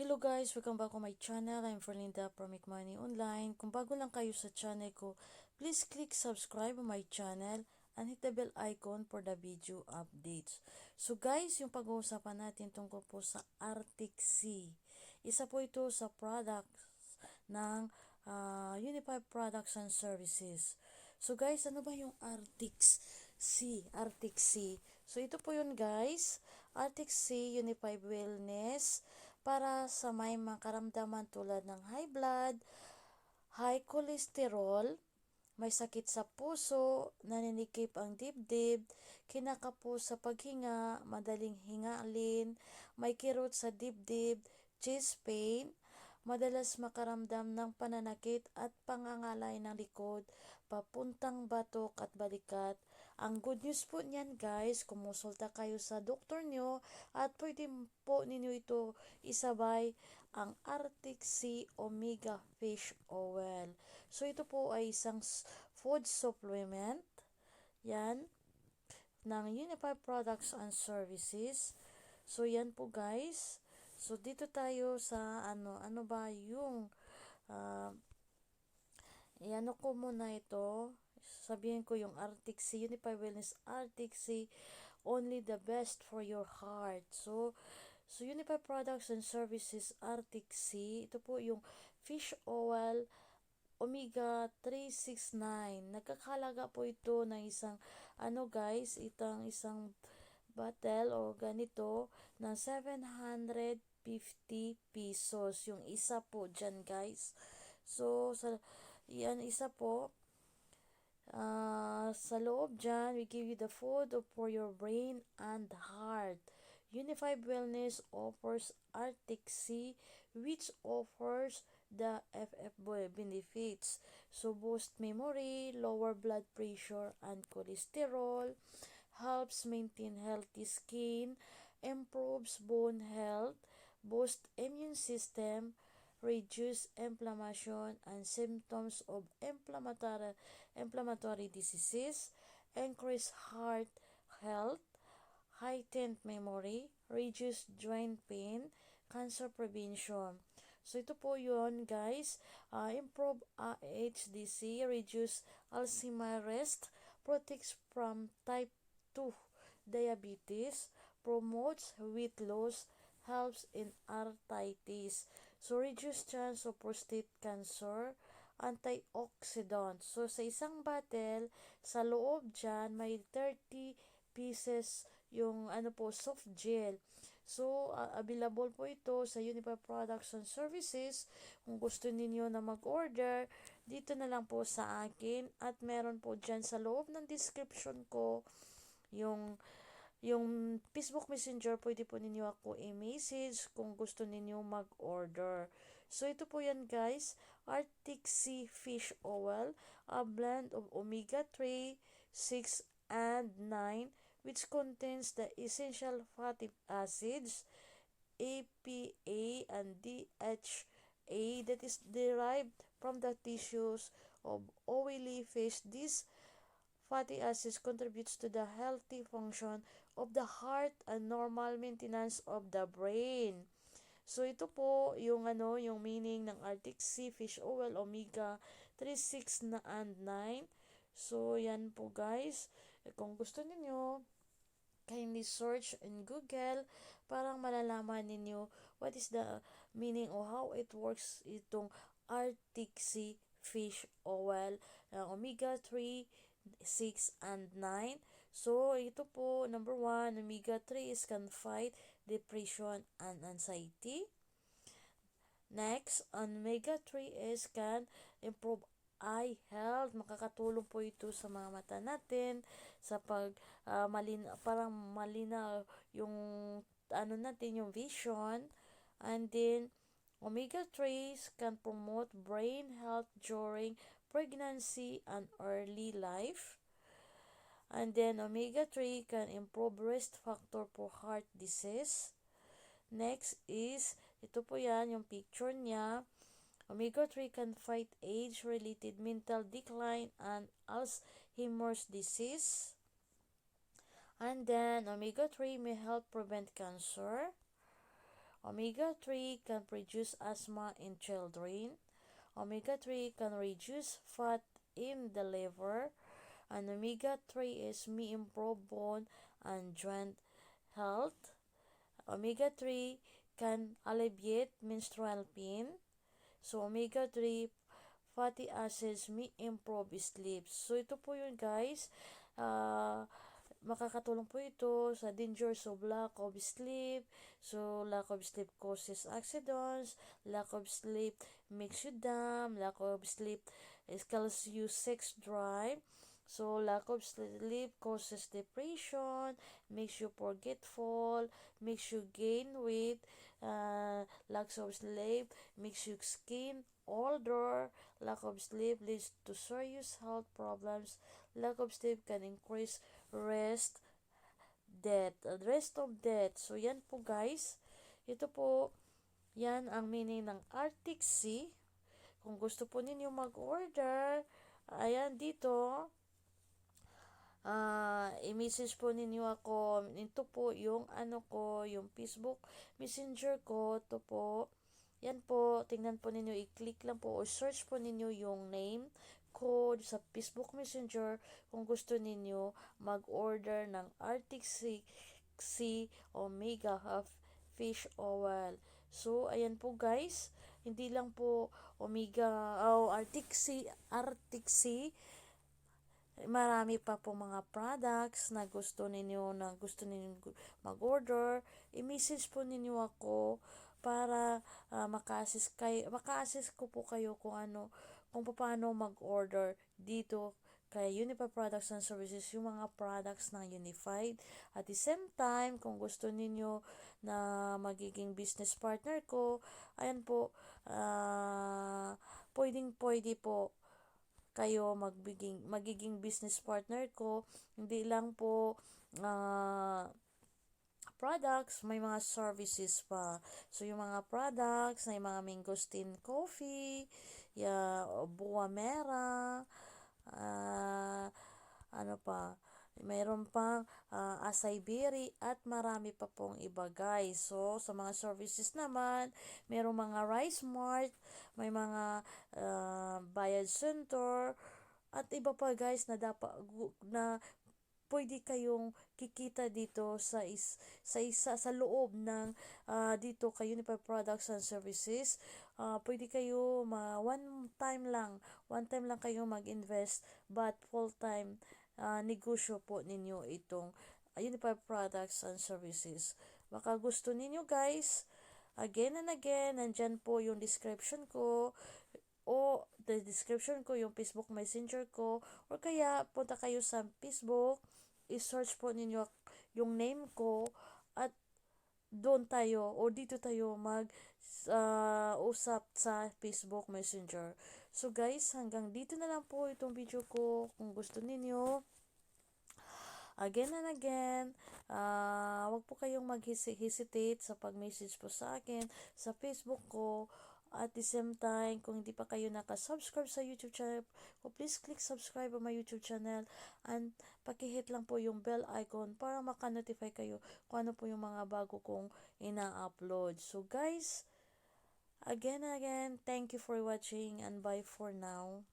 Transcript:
Hello guys, welcome back to my channel. I'm Ferlinda from Make Money Online. Kung bago lang kayo sa channel ko, please click subscribe on my channel and hit the bell icon for the video updates. So guys, yung pag-uusapan natin tungkol po sa Arctic Sea. Isa po ito sa products ng Unified Products and Services. So guys, ano ba yung Arctic Sea? Arctic Sea. So ito po yun guys. Arctic Sea Unified Wellness para sa may mga karamdaman tulad ng high blood, high cholesterol, may sakit sa puso, naninikip ang dibdib, kinakapos sa paghinga, madaling hingalin, may kirot sa dibdib, chest pain, madalas makaramdam ng pananakit at pangangalay ng likod, papuntang batok at balikat. Ang good news po niyan guys, kumusulta kayo sa doktor nyo at pwede po ninyo ito isabay ang Arctic Sea Omega Fish Oil. So ito po ay isang food supplement, yan, ng Unified Products and Services. So yan po guys. So dito tayo sa ano ba yung uh, ano ko muna ito. Sabihin ko yung Arctic Sea, Unified Wellness Arctic Sea, only the best for your heart. So Unified Products and Services Arctic Sea, ito po yung fish oil Omega 369. Nagkakalaga po ito ng isang guys, isang bottle o ganito ng 750 pesos. Yung isa po dyan guys. So yan isa po. Sa loob dyan, we give you the food for your brain and heart. Unified Wellness offers Arctic Sea, which offers the FF benefits. So boost memory, lower blood pressure and cholesterol, helps maintain healthy skin, improves bone health, boosts immune system, reduce inflammation and symptoms of inflammatory diseases, increase heart health, heightened memory, reduce joint pain, cancer prevention. So ito po yun guys, improve HDC, reduce Alzheimer's, protects from type 2 diabetes, promotes weight loss, helps in arthritis. So reduce chance of prostate cancer, antioxidant. So sa isang bottle, sa loob dyan may 30 pieces yung soft gel. So, available po ito sa Unified Products and Services. Kung gusto ninyo na mag-order, dito na lang po sa akin. At meron po dyan sa loob ng description ko yung Facebook Messenger. Pwede po ninyo ako i-message kung gusto ninyo mag-order. So, ito po yan guys. Arctic Sea Fish Oil, a blend of omega-3, 6, and 9, which contains the essential fatty acids APA and DHA that is derived from the tissues of oily fish. These fatty acids contributes to the healthy function of the heart and normal maintenance of the brain. So ito po yung yung meaning ng Arctic Sea Fish Oil Omega 3, 6 and 9. So yan po guys. Kung gusto niyo, kindly search in Google para malalaman ninyo what is the meaning or how it works itong Arctic Sea Fish Oil Omega 3, 6, and 9. So, ito po, number 1, Omega 3 is can fight depression and anxiety. Next, Omega 3 is can improve eye health. Makakatulong po ito sa mga mata natin sa parang malinaw yung natin yung vision. And then omega 3 can promote brain health during pregnancy and early life. And then omega 3 can improve risk factor for heart disease. Next is ito po yan yung picture niya. Omega 3 can fight age-related mental decline and Alzheimer's disease. And then, omega 3 may help prevent cancer. Omega-3 can reduce asthma in children. Omega-3 can reduce fat in the liver. And omega-3 is may improve bone and joint health. Omega-3 can alleviate menstrual pain. So, omega-3 fatty acids may improve sleep. So, ito po yun guys. Uh, Makakatulong po ito sa dangers of lack of sleep. So, lack of sleep causes accidents. Lack of sleep makes you dumb. Lack of sleep kills you sex drive. So, lack of sleep causes depression, makes you forgetful, makes you gain weight. Lack of sleep makes you skin older. Lack of sleep leads to serious health problems. Lack of sleep can increase rest, rest of death. So, yan po guys. Ito po, yan ang meaning ng Arctic Sea. Kung gusto po ninyo mag-order, ayan dito, i-message po ninyo ako. Ito po yung yung Facebook Messenger ko. Ito po. Yan po, tingnan po ninyo, i-click lang po o search po ninyo yung name ko sa Facebook Messenger kung gusto ninyo mag-order ng Arctic Sea Omega Half Fish Oil. So, ayan po guys, hindi lang po Arctic Sea, marami pa po mga products na gusto ninyo mag-order. I-message po ninyo ako para maka-assist ko po kayo kung paano mag-order dito kay Unified Products and Services, yung mga products ng Unified. At the same time, kung gusto ninyo na magiging business partner ko, ayan po, pwede po kayo magiging business partner ko. Hindi lang po products, may mga services pa. So, yung mga products, may mga mangosteen coffee, buwa mera, ano pa, mayroon pang acai berry at marami pa pong iba guys. So, sa mga services naman, mayroong mga ricemart, may mga bayad center, at iba pa guys na pwede kayong kikita dito sa loob ng dito kay Unified Products and Services. Pwede kayo one time lang kayo mag-invest, but full time negosyo po ninyo itong Unified Products and Services. Baka gusto ninyo guys, again and again, nandyan po yung description ko, yung Facebook Messenger ko, or kaya punta kayo sa Facebook, i-search po ninyo yung name ko, at doon tayo o dito tayo usap sa Facebook Messenger. So guys, hanggang dito na lang po itong video ko. Kung gusto ninyo, again and again, wag po kayong mag-hesitate sa pag-message po sa akin sa Facebook ko. At the same time, kung hindi pa kayo nakasubscribe sa YouTube channel ko, please click subscribe on my YouTube channel, and pakihit lang po yung bell icon para maka-notify kayo kung ano po yung mga bago kong ina-upload. So guys, again and again, thank you for watching, and bye for now.